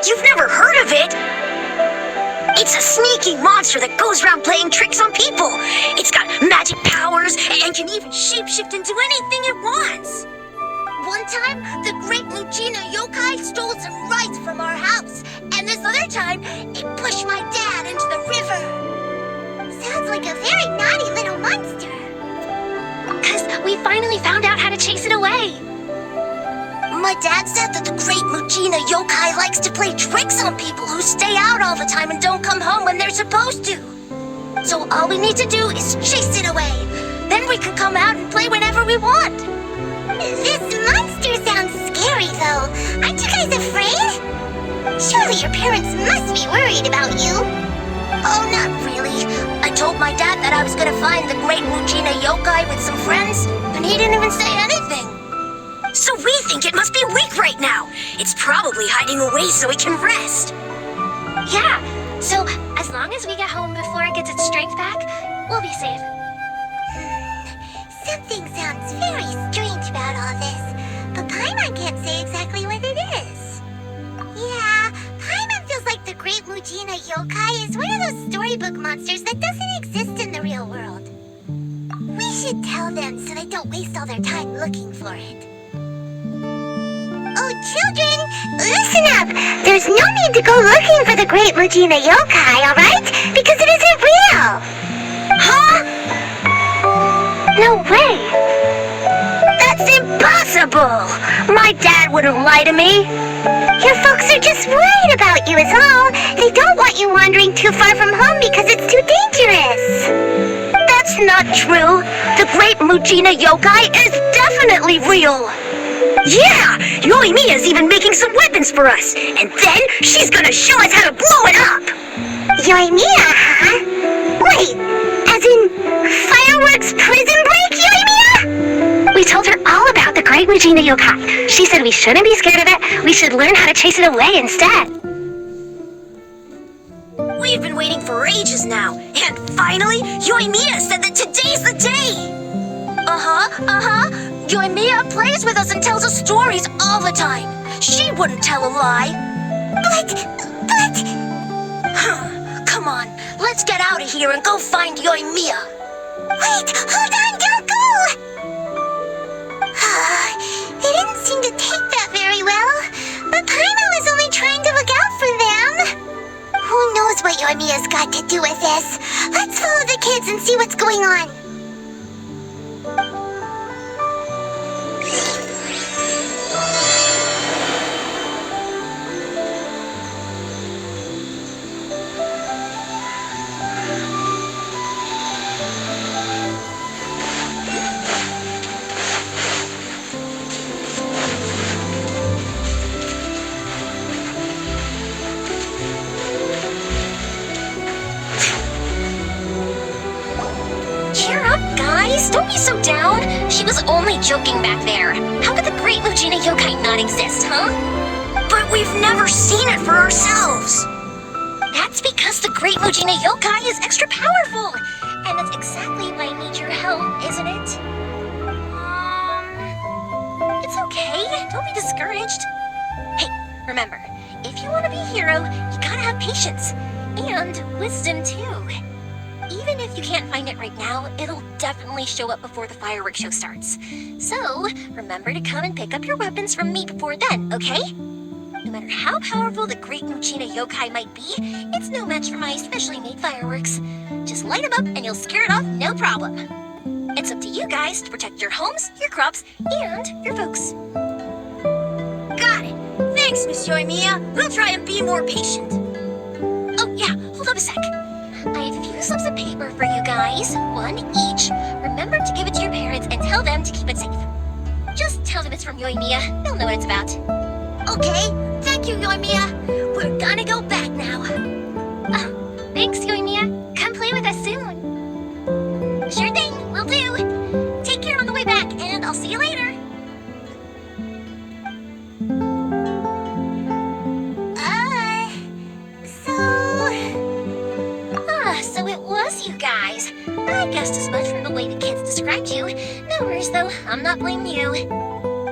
You've never heard of it? It's a sneaky monster that goes around playing tricks on people. It's got magic powers and can even shapeshift into anything it wants. One time, the great Lucina yokai stole some rice from our house. And this other time, it pushed my dad into the river. Sounds like a very naughty little monster. 'Cause we finally found out how to chase it away. My dad said that the great Lucina yokai likes to play tricks on people who stay out all the time and don't come home when they're supposed to. So all we need to do is chase it away. Then we can come out and play whenever we want. This monster sounds scary, though. Aren't you guys afraid? Surely your parents must be worried about you. Oh, not really. I told my dad that I was gonna find the great Lucina yokai with some friends, and he didn't even say anything. So we think it must be weak right now. It's probably hiding away so it can rest. Yeah, so as long as we get home before it gets its strength back, we'll be safe. Something sounds very strange about all this, but Paimon can't say exactly what it is. Yeah, Paimon feels like the great Mujina yokai is one of those storybook monsters that doesn't exist in the real world. We should tell them so they don't waste all their time looking for it. Oh, children, listen up! There's no need to go looking for the great Mujina yokai, alright? Because it isn't real! Huh? No way! That's impossible! My dad wouldn't lie to me! Your folks are just worried about you is all. They don't want you wandering too far from home because it's too dangerous. That's not true. The great Mujina yokai is definitely real. Yeah! Yoimiya's even making some weapons for us. And then she's gonna show us how to blow it up! Yoimiya, huh? Wait, as in fireworks prison break, Yoimiya? We told her all about the great Mujina yokai. She said we shouldn't be scared of it. We should learn how to chase it away instead. We've been waiting for ages now. And finally, Yoimiya said that today's the day! Yoimiya plays with us and tells us stories all the time. She wouldn't tell a lie. But... Come on, let's get out of here and go find Yoimiya. Wait, hold on, don't go! They didn't seem to take that very well. But Paimon was only trying to look out for them. Who knows what Yoimiya's got to do with this? Let's follow the kids and see what's going on. Don't be so down. She was only joking back there. How could the great Mujina yokai not exist, huh? But we've never seen it for ourselves. That's because the great Mujina yokai is extra powerful. And that's exactly why I need your help, isn't it? It's okay. Don't be discouraged. Hey, remember, if you want to be a hero, you gotta have patience. And wisdom, too. Even if you can't find it right now, it'll definitely show up before the fireworks show starts. So, remember to come and pick up your weapons from me before then, okay? No matter how powerful the great Mujina yokai might be, it's no match for my specially made fireworks. Just light them up and you'll scare it off no problem. It's up to you guys to protect your homes, your crops, and your folks. Got it! Thanks, Miss Yoimiya. We'll try and be more patient. Oh yeah, hold up a sec. I have a few slips of paper for you guys, one each. Remember to give it to your parents and tell them to keep it safe. Just tell them it's from Yoimiya. They'll know what it's about. Okay, thank you, Yoimiya. We're gonna go back now. Thanks, Yoimiya. Come play with us soon. Sure thing, will do. Take care on the way back, and I'll see you later. So it was you guys. I guessed as much from the way the kids described you. No worries, though. I'm not blaming you.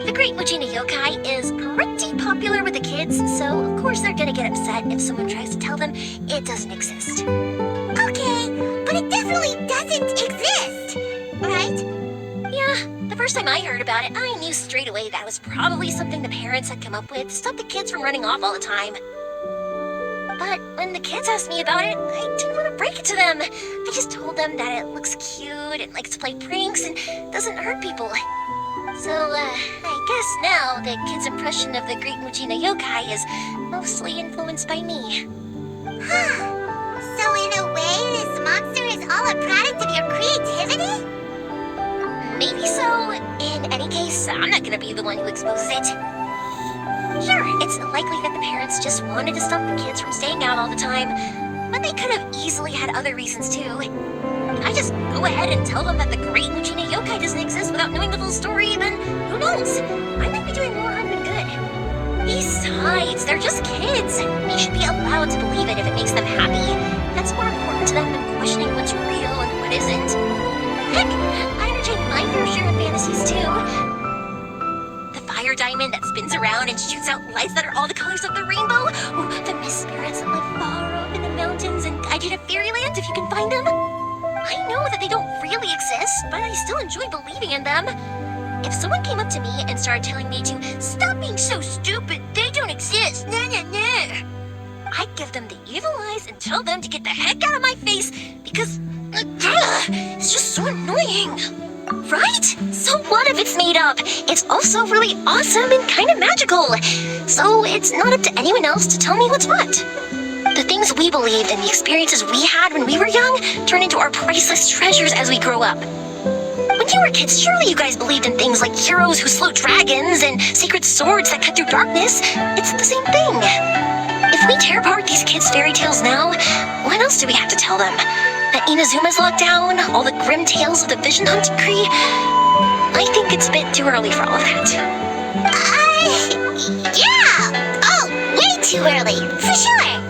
The Great Mujina Yokai is pretty popular with the kids, so of course they're gonna get upset if someone tries to tell them it doesn't exist. Okay, but it definitely doesn't exist, right? Yeah, the first time I heard about it, I knew straight away that was probably something the parents had come up with to stop the kids from running off all the time. But when the kids asked me about it, I didn't want to break it to them. I just told them that it looks cute and likes to play pranks and doesn't hurt people. So, I guess now the kids' impression of the Great Mujina Yokai is mostly influenced by me. So in a way, this monster is all a product of your creativity? Maybe so. In any case, I'm not gonna be the one who exposes it. Sure, it's likely that the parents just wanted to stop the kids from staying out all the time, but they could have easily had other reasons too. If I just go ahead and tell them that the Great Mujina Yokai doesn't exist without knowing the full story, then who knows? I might be doing more harm than good. Besides, they're just kids. They should be allowed to believe it if it makes them happy. That's more important to them than questioning what's real and what isn't. Heck, I entertain my fair share of fantasies too. The fire diamond that spins around and shoots out lights that are all the colors of the rainbow. Or the mist spirits that live far up in the mountains and guide you to fairyland if you can find them. I know that they don't really exist, but I still enjoy believing in them. If someone came up to me and started telling me to stop being so stupid, they don't exist, nah nah nah, I'd give them the evil eyes and tell them to get the heck out of my face because it's just so annoying. Right? So what if it's made up? It's also really awesome and kind of magical. So it's not up to anyone else to tell me what's what. The things we believed and the experiences we had when we were young turn into our priceless treasures as we grow up. When you were kids, surely you guys believed in things like heroes who slew dragons and sacred swords that cut through darkness. It's the same thing. If we tear apart these kids' fairy tales now, what else do we have to tell them? That Inazuma's locked down? All the grim tales of the vision hunting Cree? I think it's a bit too early for all of that. Yeah! Oh, way too early, for sure!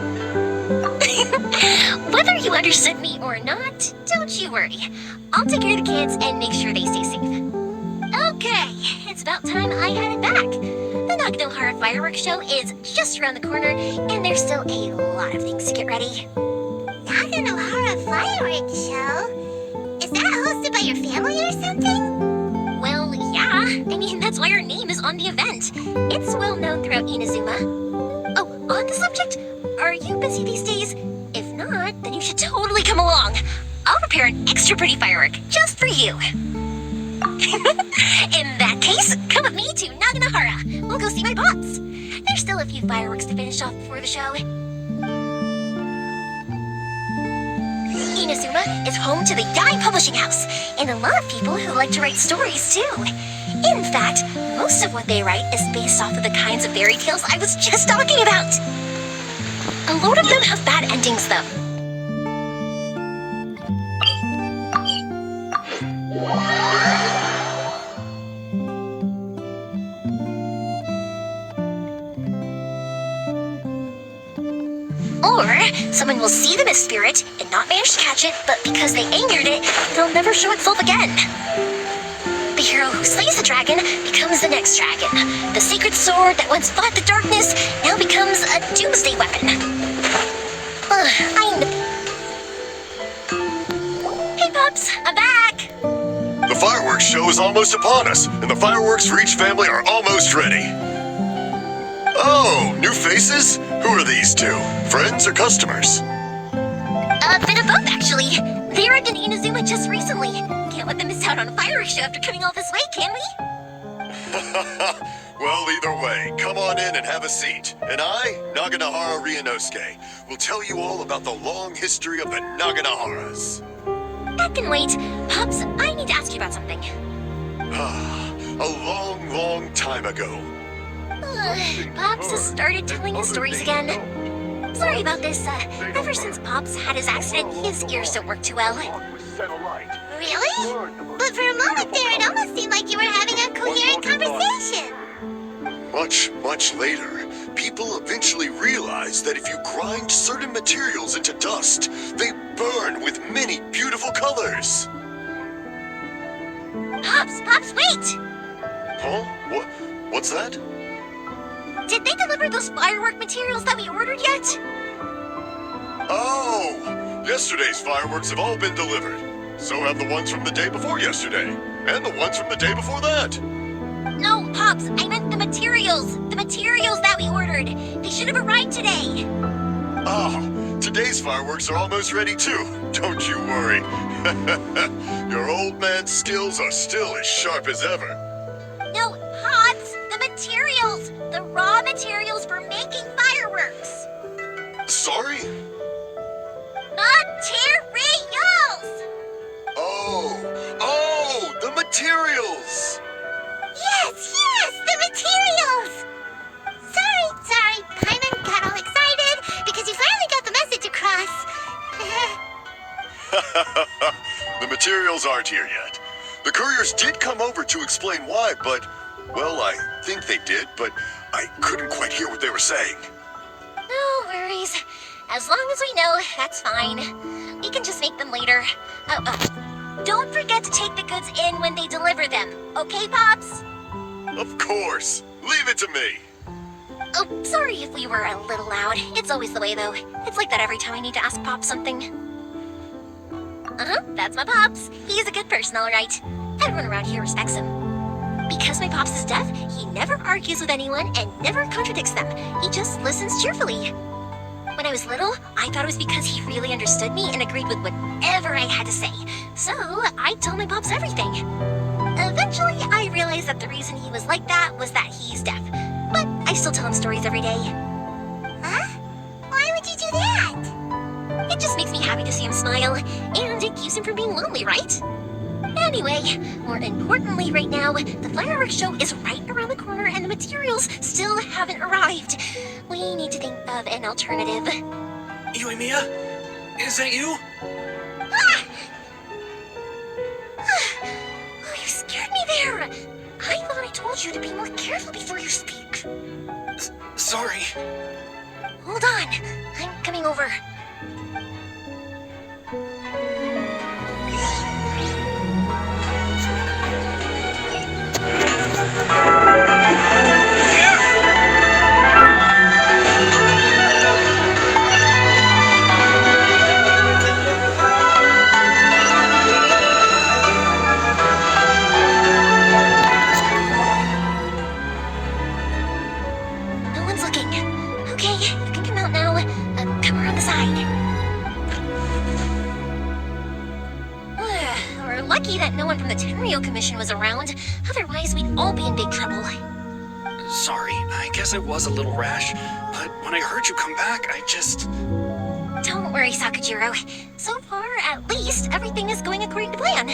Whether you understood me or not, don't you worry. I'll take care of the kids and make sure they stay safe. Okay, it's about time I headed back. The Naganohara fireworks show is just around the corner, and there's still a lot of things to get ready. Naganohara fireworks show? Is that hosted by your family or something? Well, yeah. I mean, that's why our name is on the event. It's well known throughout Inazuma. Oh, on the subject, are you busy these days? If not, then you should totally come along. I'll prepare an extra pretty firework just for you. In that case, come with me to Naganohara. We'll go see my pops. There's still a few fireworks to finish off before the show. Inazuma is home to the Yai Publishing House, and a lot of people who like to write stories too. In fact, most of what they write is based off of the kinds of fairy tales I was just talking about. A load of them have bad endings though. Or someone will see the mist spirit and not manage to catch it, but because they angered it, it'll never show itself again. The hero who slays the dragon becomes the next dragon. The sacred sword that once fought the darkness now becomes a doomsday weapon. Hey Pops, I'm back! The fireworks show is almost upon us, and the fireworks for each family are almost ready. Oh, new faces? Who are these two? Friends or customers? A bit of both, actually. They arrived in Inazuma just recently. Can't let them miss out on a fireworks show after coming all this way, can we? Well, either way, come on in and have a seat. And I, Naganohara Ryunosuke, will tell you all about the long history of the Naganoharas. That can wait. Pops, I need to ask you about something. A long, long time ago. Pops has started telling his stories again. Sorry about this. Ever since Pops had his accident, his ears don't work too well. Really? But for a moment there, it almost seemed like you were having a coherent conversation. Much, much later, people eventually realized that if you grind certain materials into dust, they burn with many beautiful colors. Pops, wait! Huh? What's that? Did they deliver those firework materials that we ordered yet? Oh! Yesterday's fireworks have all been delivered. So have the ones from the day before yesterday. And the ones from the day before that. No, Pops, I meant the materials. The materials that we ordered. They should have arrived today. Oh, today's fireworks are almost ready too. Don't you worry. Your old man's skills are still as sharp as ever. No, Pops, the materials. The raw materials for making fireworks. Sorry? Materials! Oh, the materials! Yes, the materials! Sorry. Paimon got all excited because you finally got the message across. The materials aren't here yet. The couriers did come over to explain why, but, well, I think they did, but I couldn't quite hear what they were saying. No worries. As long as we know, that's fine. We can just make them later. Don't forget to take the goods in when they deliver them. Okay, Pops? Of course. Leave it to me. Oh, sorry if we were a little loud. It's always the way, though. It's like that every time I need to ask Pop something. That's my Pops. He's a good person, all right. Everyone around here respects him. Because my Pops is deaf, he never argues with anyone and never contradicts them. He just listens cheerfully. When I was little, I thought it was because he really understood me and agreed with whatever I had to say. So, I'd tell my Pops everything. Eventually, I realized that the reason he was like that was that he's deaf. But I still tell him stories every day. Huh? Why would you do that? It just makes me happy to see him smile, and it keeps him from being lonely, right? Anyway, more importantly right now, the fireworks show is right around the corner and the materials still haven't arrived. We need to think of an alternative. Mia? Is that you? Ah! Oh, you scared me there. I thought I told you to be more careful before you speak. Sorry. Hold on, I'm coming over. No one's looking. Okay, you can come out now. Come around the side. We're lucky that no one from the Tenryo Commission was around. Otherwise, we'd all be in big trouble. Sorry, I guess I was a little rash, but when I heard you come back, I just... Don't worry, Sakujiro. So far, at least, everything is going according to plan.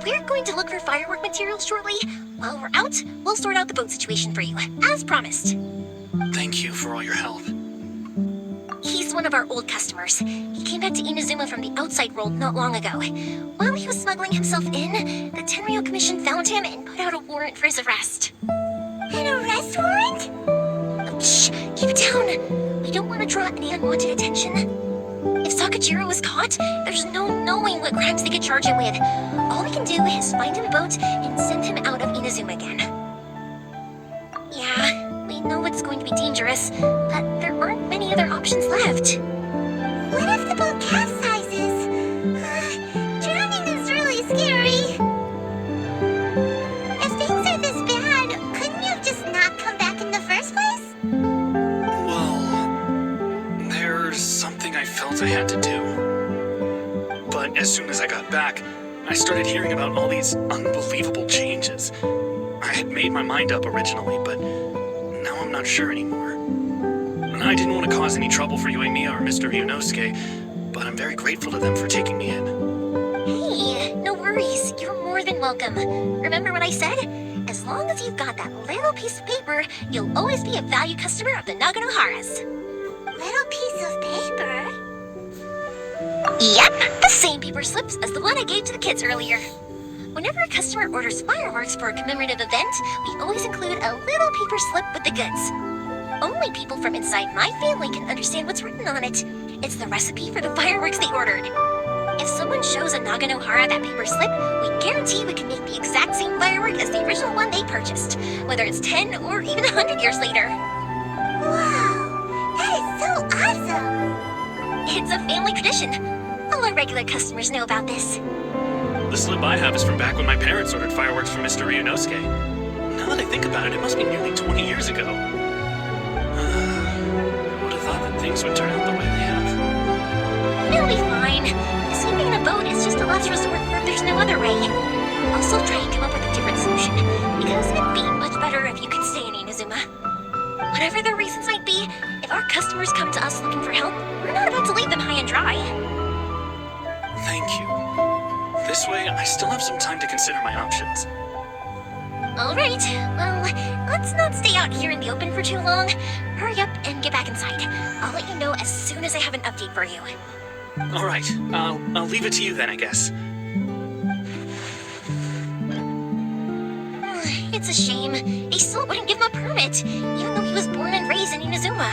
We're going to look for firework materials shortly. While we're out, we'll sort out the boat situation for you, as promised. Thank you for all your help. He's one of our old customers. He came back to Inazuma from the outside world not long ago. While he was smuggling himself in, the Tenryo Commission found him and put out a warrant for his arrest. An arrest warrant? Oh, shh, keep it down. We don't want to draw any unwanted attention. If Sakujiro is caught, there's no knowing what crimes they could charge him with. All we can do is find him a boat and send him out of Inazuma again. Yeah, we know it's going to be dangerous, but there aren't many other options left. What if the boat capsizes? Drowning is really scary. If things are this bad, couldn't you have just not come back in the first place? Well, there's something I felt I had to do. But as soon as I got back, I started hearing about all these unbelievable changes. I had made my mind up originally, but now I'm not sure anymore. I didn't want to cause any trouble for Mia or Mr. Ryunosuke, but I'm very grateful to them for taking me in. Hey, no worries. You're more than welcome. Remember what I said? As long as you've got that little piece of paper, you'll always be a valued customer of the Naganoharas. Little piece of paper? Yep, the same paper slips as the one I gave to the kids earlier. Whenever a customer orders fireworks for a commemorative event, we always include a little paper slip with the goods. Only people from inside my family can understand what's written on it. It's the recipe for the fireworks they ordered. If someone shows a Naganohara that paper slip, we guarantee we can make the exact same firework as the original one they purchased, whether it's 10 or even 100 years later. Wow, that is so awesome. It's a family tradition. All our regular customers know about this. The slip I have is from back when my parents ordered fireworks from Mr. Ryunosuke. Now that I think about it, it must be nearly 20 years ago. I would have thought that things would turn out the way they have. It'll be fine. Sleeping in a boat is just a last resort for if there's no other way. I'll still try and come up with a different solution, because it'd be much better if you could stay in Inazuma. Whatever their reasons might be, if our customers come to us looking for help, we're not about to leave them high and dry. Thank you. This way, I still have some time to consider my options. Alright, well, let's not stay out here in the open for too long. Hurry up and get back inside. I'll let you know as soon as I have an update for you. Alright, I'll leave it to you then, I guess. It's a shame. They still wouldn't give him a permit, even though he was born and raised in Inazuma.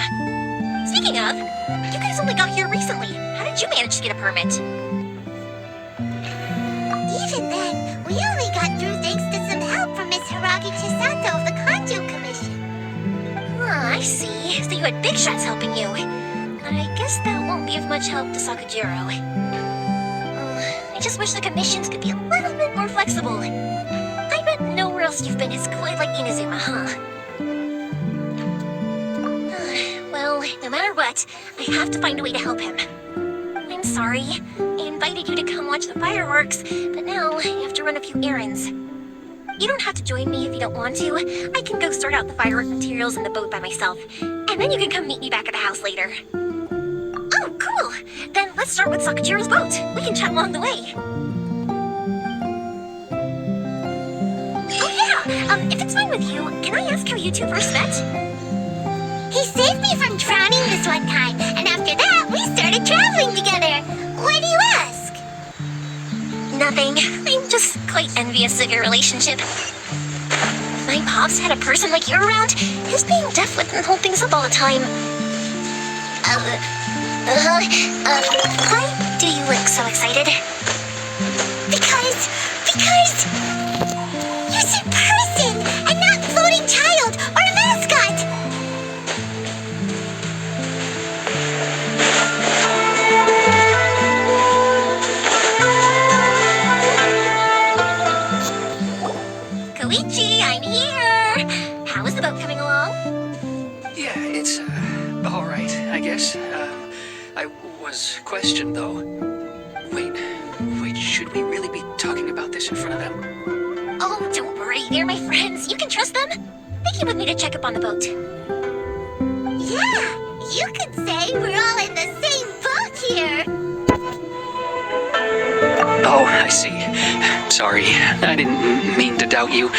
Speaking of, you guys only got here recently. How did you manage to get a permit? Even then, we only got through thanks to some help from Miss Hiragi Chisato of the Kanjo Commission. I see. So you had big shots helping you. I guess that won't be of much help to Sakujiro. I just wish the commissions could be a little bit more flexible. I bet nowhere else you've been is quite like Inazuma, huh? Well, no matter what, I have to find a way to help him. I'm sorry. I invited you to come watch the fireworks, but now you have to run a few errands. You don't have to join me if you don't want to. I can go sort out the firework materials in the boat by myself, and then you can come meet me back at the house later. Oh, cool! Then let's start with Sakujiro's boat. We can chat along the way. Oh yeah, if it's fine with you, can I ask how you two first met? He saved me from drowning this one time, and after that, we started traveling together. Why do you ask? Nothing. I'm just quite envious of your relationship. If my pops had a person like you around, his being deaf wouldn't hold things up all the time. Why do you look so excited? Because you said person and not floating child or mascot. Koichi, I'm here! How is the boat coming along? Yeah, it's, alright, I guess. I was questioned, though. Wait, should we really be talking about this in front of them? Oh, don't worry, they're my friends. You can trust them. They came with me to check up on the boat. Yeah, you could say we're all in the same boat here. Oh, I see. Sorry, I didn't mean to doubt you.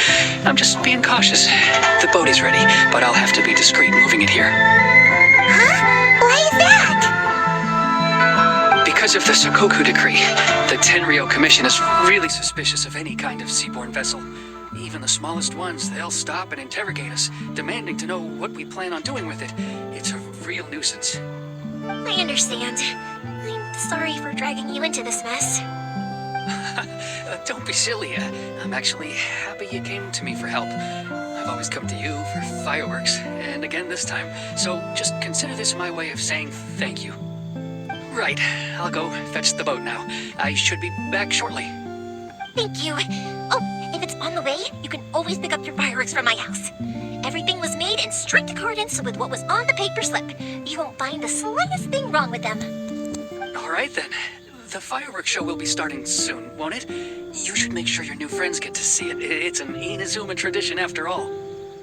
I'm just being cautious. The boat is ready, but I'll have to be discreet moving it here. Huh? Why is that? Because of the Sokoku decree, the Tenryou Commission is really suspicious of any kind of seaborne vessel. Even the smallest ones, they'll stop and interrogate us, demanding to know what we plan on doing with it. It's a real nuisance. I understand. I'm sorry for dragging you into this mess. Don't be silly. I'm actually happy you came to me for help. I've always come to you for fireworks, and again this time. So just consider this my way of saying thank you. Right, I'll go fetch the boat now. I should be back shortly. Thank you. Oh, if it's on the way, you can always pick up your fireworks from my house. Everything was made in strict accordance with what was on the paper slip. You won't find the slightest thing wrong with them. All right then. The fireworks show will be starting soon, won't it? You should make sure your new friends get to see it. It's an Inazuma tradition after all.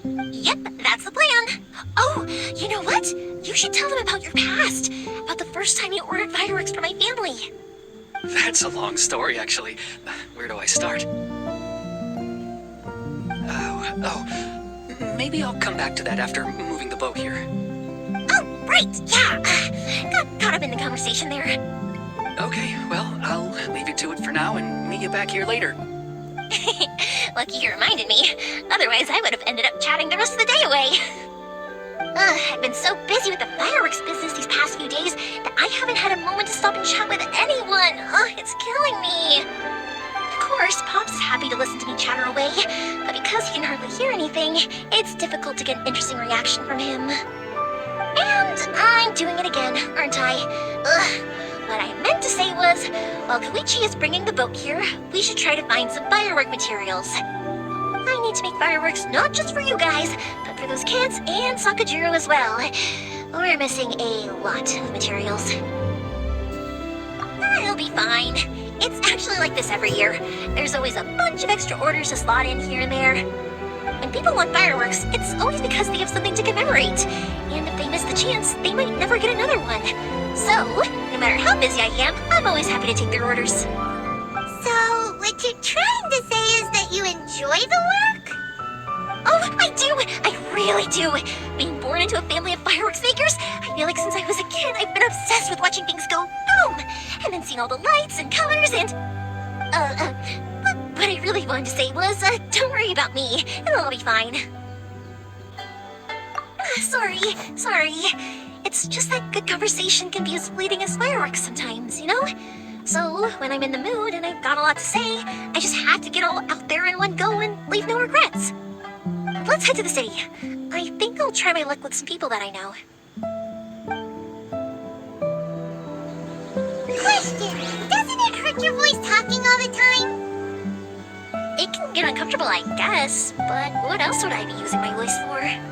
Yep, that's the plan. Oh, you know what? You should tell them about your past. About the first time you ordered fireworks for my family. That's a long story, actually. Where do I start? Maybe I'll come back to that after moving the boat here. Oh, right, yeah. Got caught up in the conversation there. Okay, well, I'll leave you to it for now and meet you back here later. Lucky you reminded me. Otherwise, I would have ended up chatting the rest of the day away. I've been so busy with the fireworks business these past few days that I haven't had a moment to stop and chat with anyone. It's killing me. Of course, Pops is happy to listen to me chatter away, but because he can hardly hear anything, it's difficult to get an interesting reaction from him. And I'm doing it again, aren't I? What I meant to say was, while Koichi is bringing the boat here, we should try to find some firework materials. I need to make fireworks not just for you guys, but for those kids and Sakajiro as well. We're missing a lot of materials. It'll be fine. It's actually like this every year. There's always a bunch of extra orders to slot in here and there. When people want fireworks, it's always because they have something to commemorate. And if they miss the chance, they might never get another one. So, no matter how busy I am, I'm always happy to take their orders. So, what you're trying to say is that you enjoy the work? Oh, I do! I really do! Being born into a family of fireworks makers, I feel like since I was a kid, I've been obsessed with watching things go boom! And then seeing all the lights and colors and... What I really wanted to say was, don't worry about me. It'll all be fine. Sorry. It's just that good conversation can be as fleeting as fireworks sometimes, you know? So, when I'm in the mood and I've got a lot to say, I just have to get all out there in one go and leave no regrets. Let's head to the city. I think I'll try my luck with some people that I know. Question, doesn't it hurt your voice talking all the time? It can get uncomfortable, I guess, but what else would I be using my voice for?